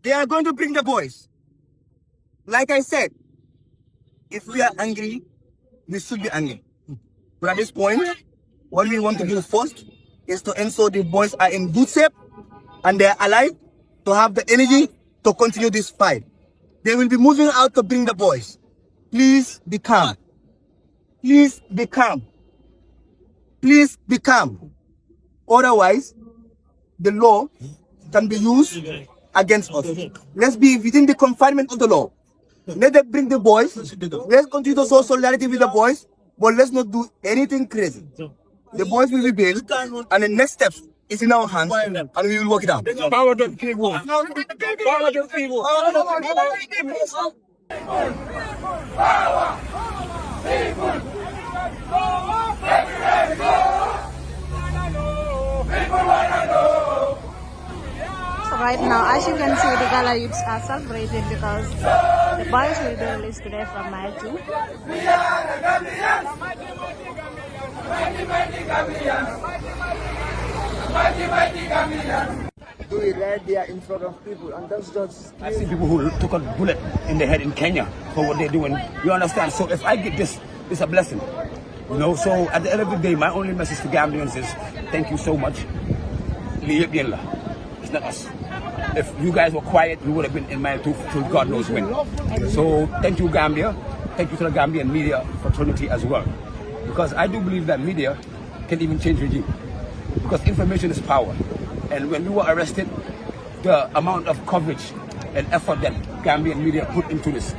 They are going to bring the boys. Like I said, if we are angry, we should be angry. But at this point, what we want to do first is to ensure the boys are in good shape and they are alive to have the energy to continue this fight. They will be moving out to bring the boys. Please be calm. Please be calm. Please be calm. Otherwise, the law can be used against us. Let's be within the confinement of the law. Let them bring the boys. Let's continue to show solidarity with the boys, but let's not do anything crazy. The boys will be bailed, and the next steps is in our hands, and we will work it out. Power to the people. Power to the people. Power. So right now, as you can see, the Gala youths are celebrating because the boys will be released today from Mile 2. Do it right there in front of people, and that's just... I see people who took a bullet in the head in Kenya for what they're doing. You understand? So if I get this, it's a blessing. You know, so at the end of the day, my only message to Gambians is thank you so much. It's not us. If you guys were quiet, we would have been in Mile 2 till God knows when. So thank you, Gambia. Thank you to the Gambian media fraternity as well. Because I do believe that media can even change regime. Because information is power. And when we were arrested, the amount of coverage and effort that Gambian media put into this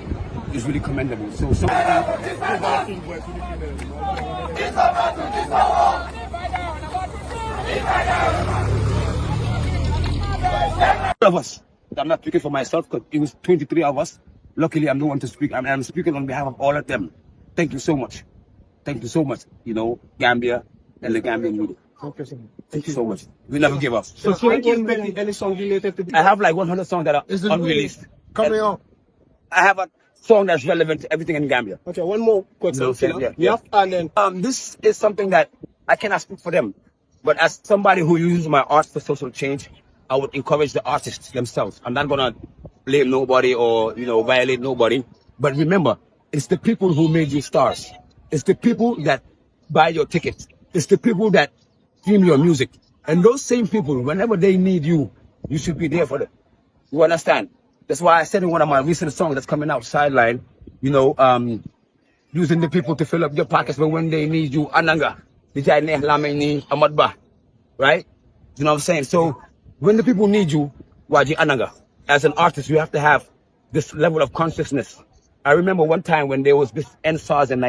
is really commendable. So of us. I'm not speaking for myself because it was 23 of us. Luckily, I'm the one to speak. I'm speaking on behalf of all of them. Thank you so much. Thank you so much. You know, Gambia and the Gambian media. Thank you so much. We never give up. So any song related to this? I have like 100 songs that are unreleased. Coming on. I have a song that's relevant to everything in Gambia. Okay, one more question. And then this is something that I cannot speak for them. But as somebody who uses my art for social change, I would encourage the artists themselves. I'm not gonna blame nobody or violate nobody. But remember, it's the people who made you stars. It's the people that buy your tickets. It's the people that stream your music. And those same people, whenever they need you, you should be there for them. You understand? That's why I said in one of my recent songs that's coming out, Sideline, using the people to fill up your pockets, but when they need you, Ananga, Amadba, right? You know what I'm saying? So when the people need you, Waji Ananga, as an artist, you have to have this level of consciousness. I remember one time when there was this NSARS in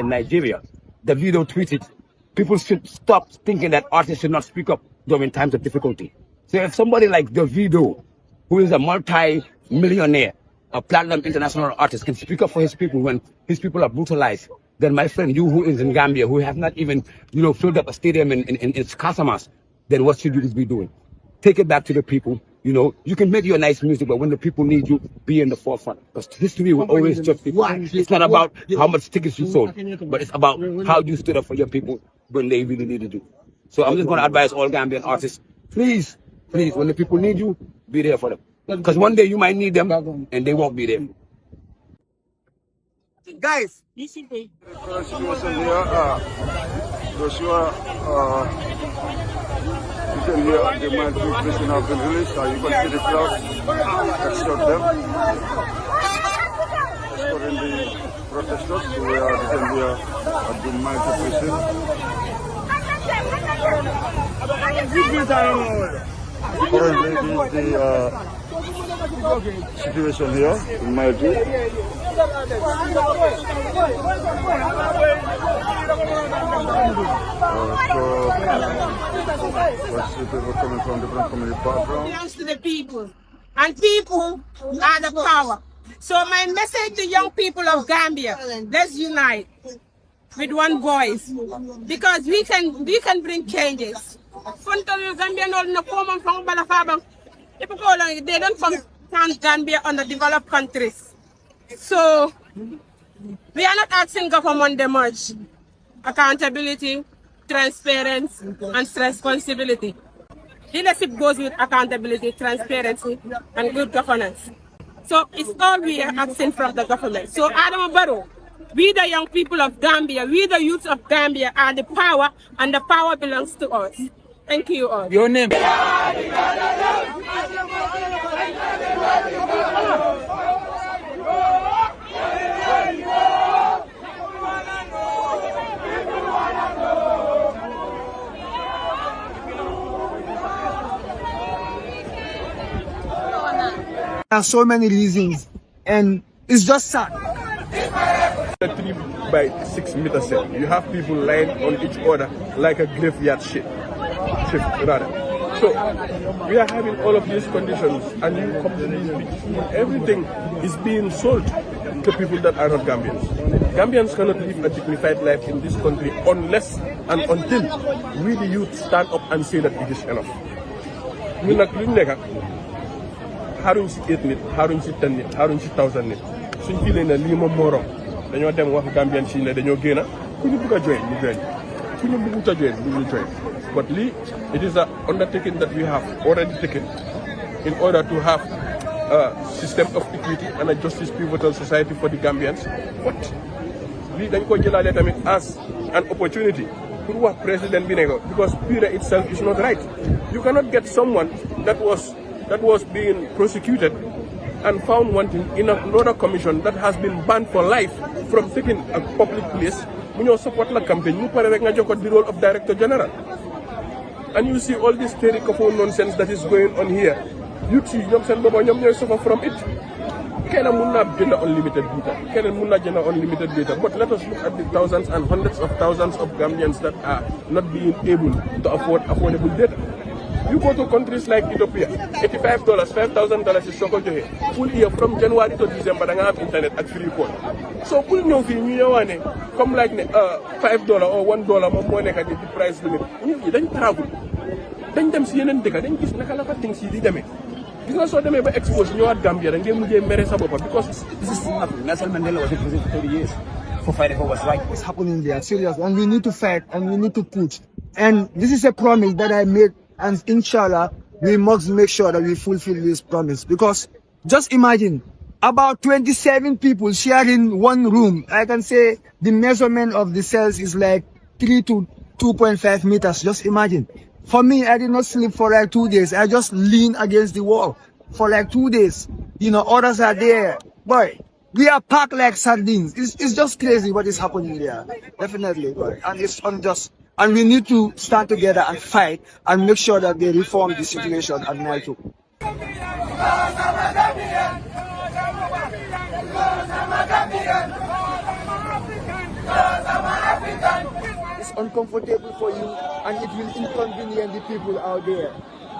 Nigeria, the video tweeted, people should stop thinking that artists should not speak up during times of difficulty. So if somebody like Davido, who is a multi-millionaire, a platinum international artist, can speak up for his people when his people are brutalized, then my friend, you who is in Gambia, who have not even, filled up a stadium in Casamas, then what should you be doing? Take it back to the people. You can make your nice music, but when the people need you, be in the forefront. Because history will always judge people. It's not about how much tickets you sold, but it's about how you stood up for your people when they really needed you. So I'm just going to advise all Gambian artists, please, when the people need you, be there for them. Because one day you might need them, and they won't be there. Guys, Situation here, Joshua, you can hear the Mile 2 prison have been released. You can see the crowd escort them. Escorting the protesters who are detained here at the Mile 2 prison. Currently, this is the situation here in Mile 2. People coming from different community backgrounds. Belongs to the people, and people are the power. So my message to young people of Gambia: let's unite with one voice, because we can bring changes. They don't count Gambia on the developed countries. So we are not asking government that much. Accountability, transparency, and responsibility. Leadership goes with accountability, transparency, and good governance. So it's all we are asking from the government. So Adama Barrow, we the young people of Gambia, we the youth of Gambia are the power, and the power belongs to us. Thank you all. Your name? There are so many reasons, and it's just sad. A 3 by 6 meter cell. You have people lying on each other like a graveyard shift rather. So we are having all of these conditions, and you come to these big schools, everything is being sold to people that are not Gambians. Gambians cannot live a dignified life in this country unless and until we the youth stand up and say that it is enough. We nak luñ nekk xaruñ ci 8 nit, xaruñ ci 10 nit, xaruñ ci 1000 nit. Suñ fi leen lii moom moo romb dañoo dem wax Gambian si ne dañoo génn ku ñu bëgg a join ñu join ku ñu bëggut a join ñu join. But lii it is an undertaking that we have already taken in order to have a system of equity and a justice pivotal society for the Gambians. But lii dañ ko jëlaale tamit as an opportunity pour wax président bi ne ko because Pira itself is not right. You cannot get someone that was being prosecuted and found wanting in another commission that has been banned for life from taking a public place. We know support la campaign. You pare rek nga jokot the role of Director General. And you see all this terrible nonsense that is going on here. You see, ñoom ñooy suffer from it. Kenn mun na jënd unlimited data. Kenn mun na jënd unlimited data. But let us look at the thousands and hundreds of thousands of Gambians that are not being able to afford affordable data. You go to countries like Ethiopia, $85, $5,000 is soko joxe full year from January to December da nga have internet at free call. So pour ñëw fii ñu ñëwaane comme like ne $5 or $1 moom moo nekk di price limit. Nit ñi dañ travel dañ dem si yeneen dëkk dañ gis naka la fa things yi di demee. Gis nga soo demee ba expose ñëwaat Gambia da ngeen mujjee mere sa boppa because This is nothing. Nelson Mandela was in prison for 30 years for fighting for what's right. It's happening there, serious, and we need to fight and we need to push. And this is a promise that I made, and inshallah, we must make sure that we fulfill this promise. Because just imagine, about 27 people sharing one room. I can say the measurement of the cells is like 3 to 2.5 meters. Just imagine. For me, I did not sleep for like 2 days. I just leaned against the wall for like 2 days. You know, others are there. Boy, we are packed like sardines. It's just crazy what is happening there. Definitely, boy. And it's unjust. And we need to stand together and fight and make sure that they reform the situation at Nile. It's uncomfortable for you and it will inconvenience the people out there.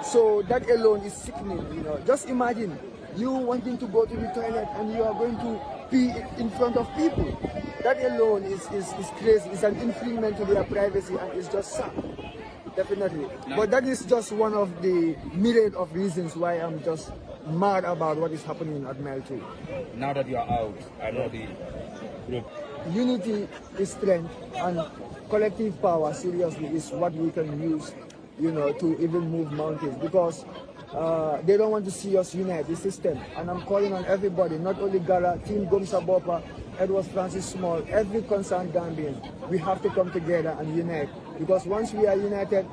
So that alone is sickening, you know. Just imagine you wanting to go to the toilet and you are going to pee in front of people. That alone is crazy. It's an infringement to their privacy and it's just sad. Definitely. But that is just one of the myriad of reasons why I'm just mad about what is happening at Mile 2. Now that you are out, I know the group. Unity is strength and collective power seriously is what we can use, you know, to even move mountains because they don't want to see us unite the system. And I'm calling on everybody, not only Gala, Team Gomsa Bopa, Edward Francis Small, every concerned Gambian. We have to come together and unite because once we are united,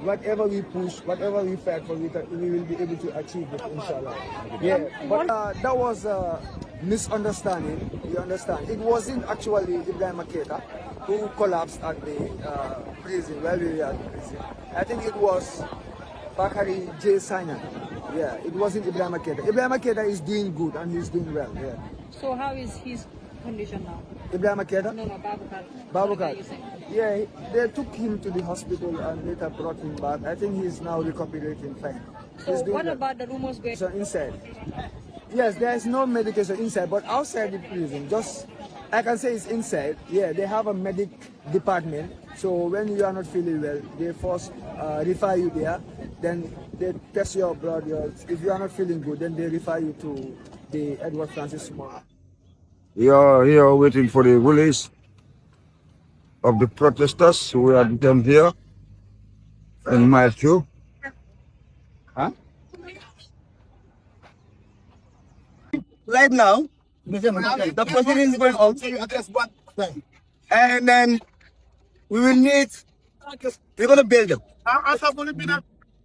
whatever we push, whatever we fight for, we will be able to achieve it, inshallah. Yeah, but that was a misunderstanding, you understand. It wasn't actually Ibrahim Makeda who collapsed at the prison, where we were at the prison. I think it was Bakari J. Sina. Yeah, it wasn't Ibrahim Makeda. Ibrahim Makeda is doing good and he's doing well, yeah. So how is his condition now? Ibrahim Makeda? No, Babukar. Babukar. Yeah, they took him to the hospital and later brought him back. I think he's now recuperating fine. So what about the rumors going on inside? Yes, there's no medication inside, but outside the prison, just, I can say it's inside. Yeah, they have a medic department. So when you are not feeling well, they first refer you there. Then they test your blood. If you are not feeling good, then they refer you to the Edward Francis Small. We are here waiting for the release of the protesters who had them here in Mile 2. Huh? Right now, the proceedings is going on, and then we will need. We're gonna build them.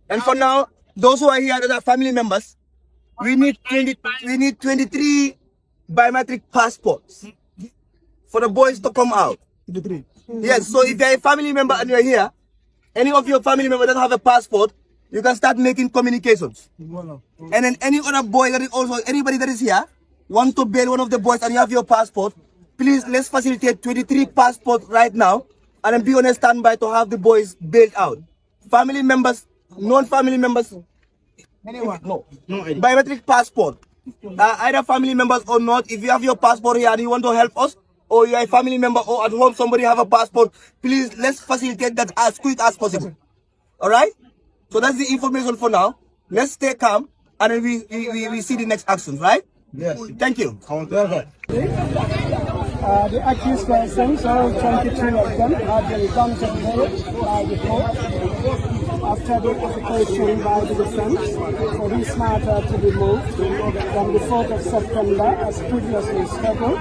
And for now, those who are here that are family members, we need 23 biometric passports for the boys to come out. Yes, so if you're a family member and you're here, any of your family members that have a passport, you can start making communications. And then any other boy that is also, anybody that is here, want to bail one of the boys and you have your passport, please let's facilitate 23 passports right now and then be on a standby to have the boys bailed out. Family members, non-family members, anyone? No. Biometric passport. Either family members or not, if you have your passport here and you want to help us, or you're a family member or at home somebody have a passport, please let's facilitate that as quick as possible. Alright? So that's the information for now. Let's stay calm and then we see the next actions, right? Yes. Thank you. The accused persons, all 23 of them, have been granted bail by the court after the application by the defense for this matter to be moved from the 4th of September as previously scheduled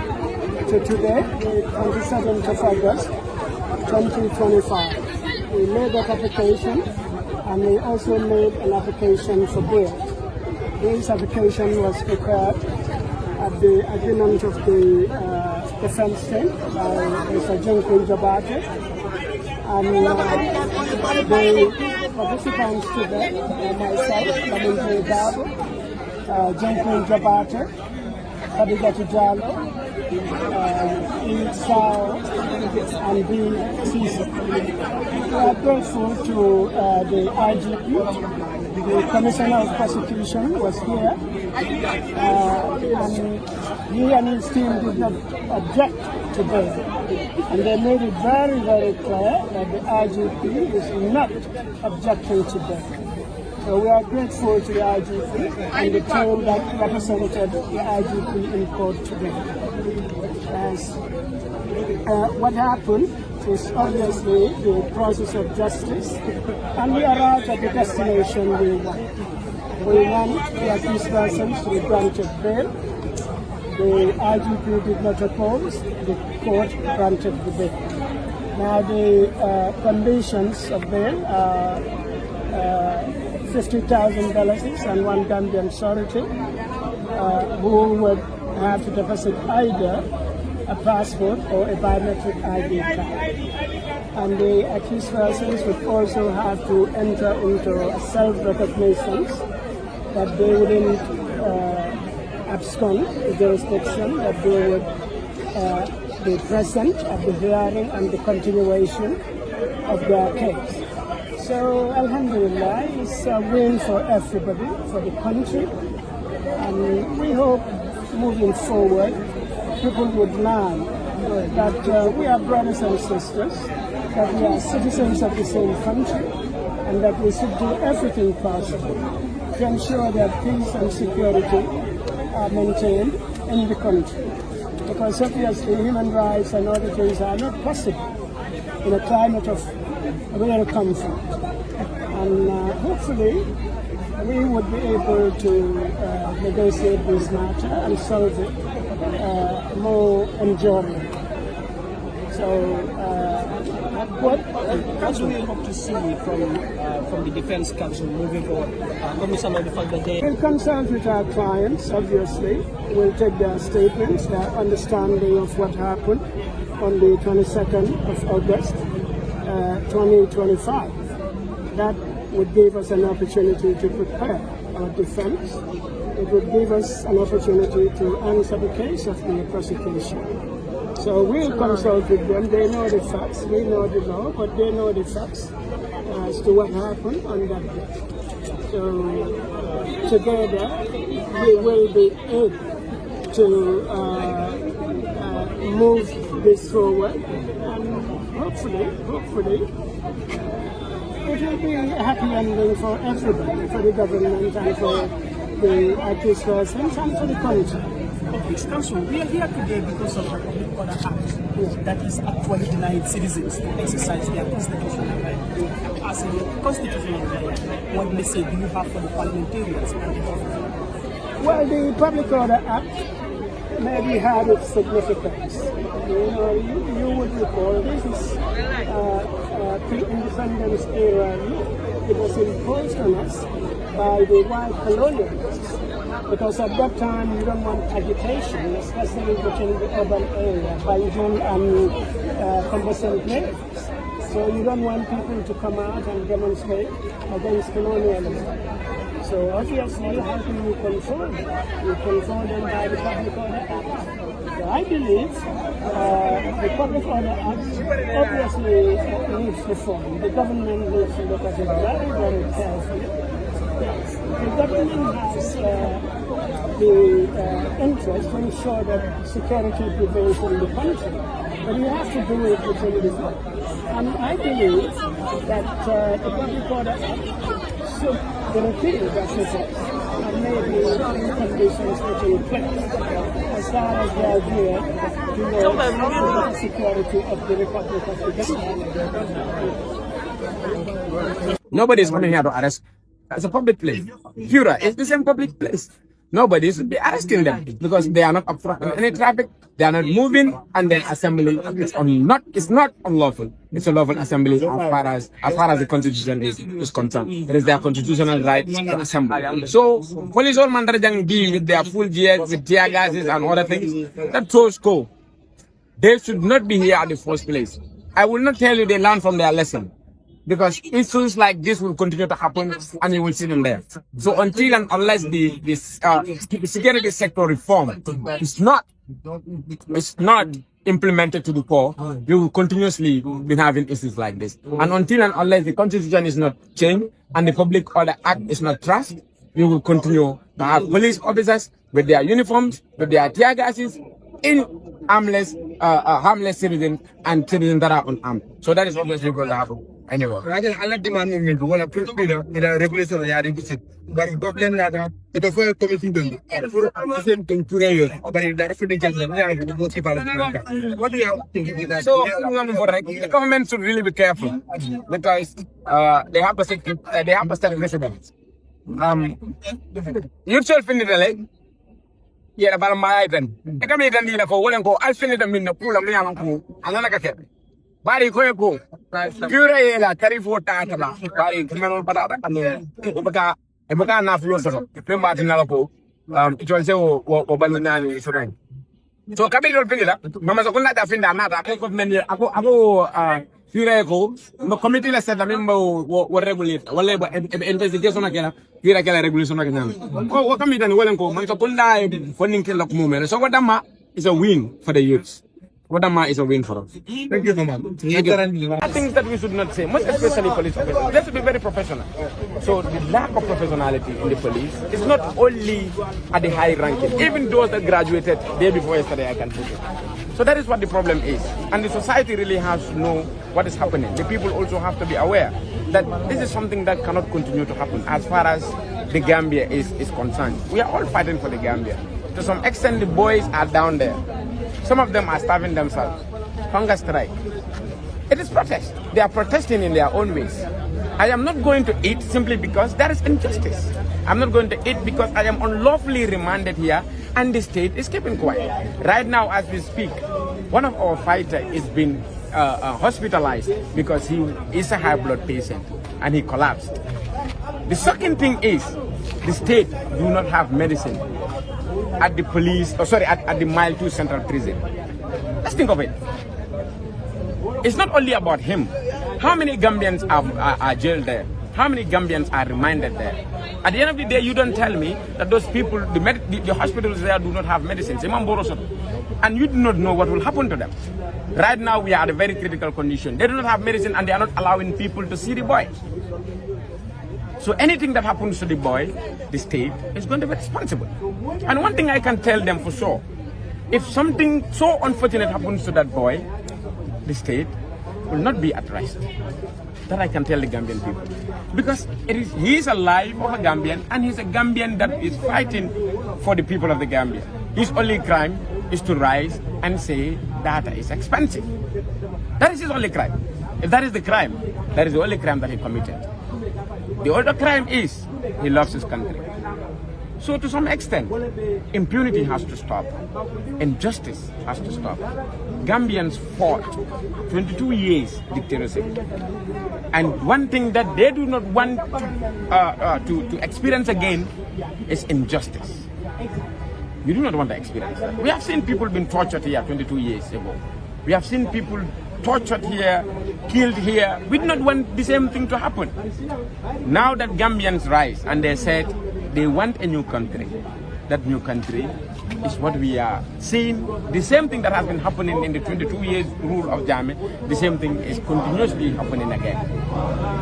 to today, the 27th of August, 2025. We made that application and we also made an application for bail. This application was prepared at the agreement of the defense team by Mr. Jenkins Jabate, and the participants today, myself, Banjul GALA, Jenkins Jabate, Khadijatu Jallo, Sao, and B. Cisa. We are grateful to the IGP. The Commissioner of Prosecution was here, and he and his team did not object to bail. And they made it very, very clear that the IGP is not objecting to bail. So we are grateful to the IGP and the team that represented the IGP in court today. What happened is obviously the process of justice, and we arrived at the destination we want. We want the accused persons to be granted bail. The IGP did not oppose, the court granted the bail. Now the conditions of bail are $50,000 and one Gambian surety who would have to deposit either a passport or a biometric ID card. And the accused persons would also have to enter into a self-recognition that they wouldn't abscond the jurisdiction, that they would be present at the hearing and the continuation of their case. So, alhamdulillah, it's a win for everybody, for the country, and we hope moving forward people would learn that we are brothers and sisters, that we are citizens of the same country, and that we should do everything possible to ensure that peace and security are maintained in the country. Because obviously human rights and other things are not possible in a climate of real conflict. And hopefully we would be able to negotiate this matter and solve it more enjoyable. So, what do we hope to see from the Defense Council moving forward? Commissioner, the fact that they will consult with our clients, obviously. We'll take their statements, their understanding of what happened on the 22nd of August, 2025. That would give us an opportunity to prepare our defense. It would give us an opportunity to answer the case of the prosecution. So we'll consult with them. They know the facts, we know the law, but they know the facts as to what happened on that day. So together we will be able to move this forward, and hopefully it will be a happy ending for everybody, for the government and for the accused persons and for the country. of this council. We are here today because of the Public Order Act that is actually denying citizens to exercise their constitutional right. As a constitutional right, what message do you have for the parliamentarians and the government? Well, the Public Order Act maybe had its significance. You would recall this is pre-independence era law. It was imposed on us by the white colonialists. Because at that time you don't want agitation, especially within the urban area, Banjul and cumbersome places. So you don't want people to come out and demonstrate against colonialism. So obviously, how do you control them? You control them by the Public Order Act. So I believe the Public Order Act obviously needs reform. The government needs to look at it very, very carefully. Yes, the government has the interest to ensure that security prevails in the country, but you have to do it within the law. And I believe that the Public Order Act should be repealed as it is, and maybe conditions put in place as far as the idea towards the security of the Republic of the Gambia. Nobody is coming here to arrest. It's a public place. Cura is the same public place. Nobody should be arresting them because they are not obstructing any traffic. They are not moving, and then assembly it's not unlawful. It's a lawful assembly as far as the constitution is concerned. It is their constitutional right to assemble. So police all mandarajang be with their full gears, with tear gases and other things. That shows go. They should not be here at the first place. I will not tell you they learn from their lesson, because issues like this will continue to happen and you will see them there. So until and unless the security sector reform is not implemented to the core, you will continuously be having issues like this. And until and unless the constitution is not changed and the Public Order Act is not trashed, you will continue to have police officers with their uniforms, with their tear gases, in harmless citizens and citizens that are unarmed. So that is obviously going to happen. Anyway, I demand movement. One of the regulation of the but government that it is well committing them. The same thing to you, but if that what do you think? So the government should really be careful because they have to set precedents. Yourself in the leg. Yeah, but my item. I come here and deal for one go. I'll finish them in the pool of me and another cat. Bari ko ko pure la tarifo ta ta bari kumano patata kanu baka na flow so pemba tinala ko ito se o banana ni so so kabiro pinila mama so kunna ta finda na ta ko men ako pure ko no committee la set member wo regulate wala investigation na kala regulation na kala ko committee ni wala ko man so kunna funding kala ko mo so wadama is a win for the youths. Wadama is a win for us. Thank you so much. Things that we should not say, most especially police officers. Let's be very professional. So the lack of professionality in the police is not only at the high ranking. Even those that graduated day before yesterday, I can put it. So that is what the problem is. And the society really has to know what is happening. The people also have to be aware that this is something that cannot continue to happen as far as the Gambia is concerned. We are all fighting for the Gambia. To some extent, the boys are down there. Some of them are starving themselves. Hunger strike. It is protest. They are protesting in their own ways. I am not going to eat simply because there is injustice. I'm not going to eat because I am unlawfully remanded here and the state is keeping quiet. Right now as we speak, one of our fighters is being hospitalized because he is a high blood patient and he collapsed. The second thing is the state do not have medicine at the at the Mile 2 Central Prison. Let's think of it. It's not only about him. How many Gambians are jailed there? How many Gambians are remanded there? At the end of the day, you don't tell me that those people, the hospitals there do not have medicines. And you do not know what will happen to them. Right now, we are at a very critical condition. They do not have medicine and they are not allowing people to see the boy. So anything that happens to the boy, the state is going to be responsible. And one thing I can tell them for sure, if something so unfortunate happens to that boy, the state will not be at rest. That I can tell the Gambian people. Because he is a life of a Gambian and he's a Gambian that is fighting for the people of the Gambia. His only crime is to rise and say data is expensive. That is his only crime. If that is the crime, that is the only crime that he committed. The other crime is he loves his country. So to some extent, impunity has to stop. Injustice has to stop. Gambians fought 22 years dictatorship. And one thing that they do not want to experience again is injustice. We do not want to experience that. We have seen people being tortured here 22 years ago. We have seen people tortured here, killed here. We do not want the same thing to happen. Now that Gambians rise and they said they want a new country, that new country is what we are seeing. The same thing that has been happening in the 22 years rule of Jammeh, the same thing is continuously happening again.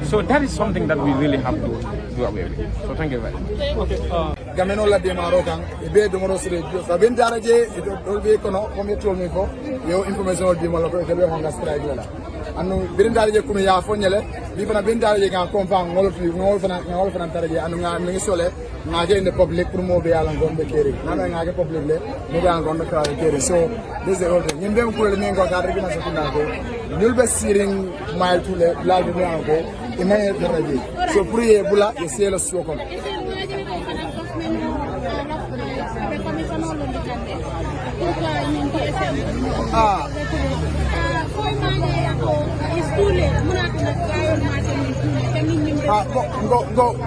So that is something that we really have to do away with. So thank you very much. Gameno la demaro kan be do moro sere so ben daraje do be kono comme to mi ko yo information di mo la ko be honga strike la anu ben daraje ko mi ya fo nyele bi fana ben daraje kan confirm ngol fana daraje anu nga mi sole nga je in the public pour mo be ala ngon be kere na nga ge public le mo be ala ngon be kere so this is the order nyimbe ko le ngo ka rebe na so kuna ko ñul be siring mile to le la be mo ko imane daraje so pour ye bula ye selo so ko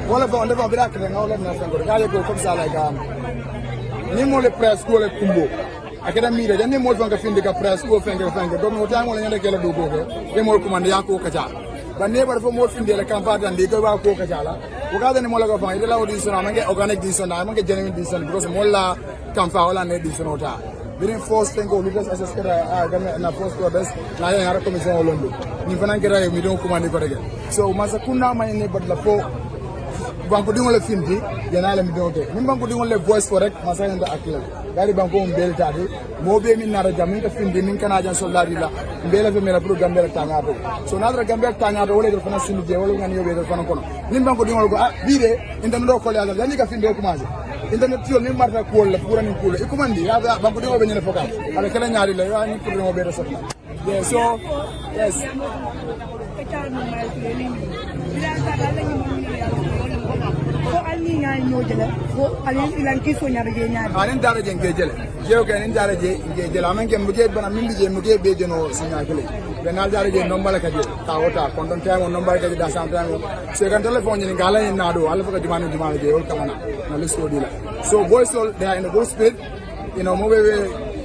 wala bon devant bila que non la nation ko gale ko comme ça la gam ni mo le presse ko le kumbo akada mi de ni mo fanga finde ka presse ko fanga do mo tan wala nyande kala do ko e mo commande ya ko kaja ba ne bar fo mo finde la campagne dan de ko ba ko kaja la ko ga ne mo la ko fanga de la audition amange organic audition amange genuine audition because mo la campagne wala ne audition ota birin force tengo lucas assess kara na force ko bes na ya ngara commission londo ni fanan kara mi don commande ko rege so masa kunna may ne bad la fo banko dingo le findi yana le mi don ke min banko dingo le voice for rek masa yanda akila dari banko mbel tadi mo be min nara jam min ka findi min kana jan soldari la mbela fe mera pour gambel tangato so nadra gambel tangato wala do fana sindi je wala ngani yobe do fana kono min banko dingo ko bide inda do ko la yani ka findi ko commencer internet tiol ni marta ko la pour ni ko e commandi ya banko dingo be nyene fokal ala kala nyaari la ya ni pour mo be do sotna yeah so yes anin daraje ngejele jew ke anin daraje ngejele amen ke muje bana min bije muge be jono sinya kele benal daraje nombala kaje tawota kon don taymo nombala kaje da sam taymo se kan telephone ni ngala ni nado ala faka dimanu je wol kamana na listo dila so boys all they are in a good speed you know mo be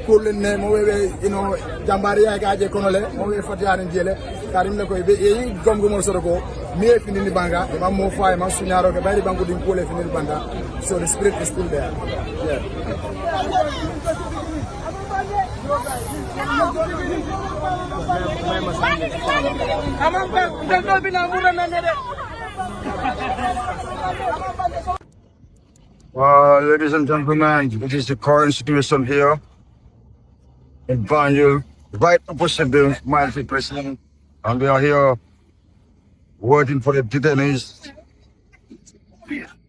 kulne mo be you know jambari ya gaje konole mo be fatiyani jele karim le koy be yi gom gomol soro ko mi e fini banga e mam mo fay ma sunyaro ke bari bangu din kole fini banga so the spirit is still there yeah ladies and gentlemen, this is the current situation here in Banjul, right opposite the Mighty President, and we are here waiting for the detainees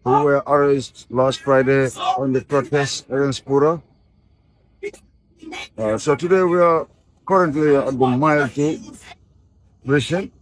who were arrested last Friday on the protest against Pura. So today we are currently at the Mighty President.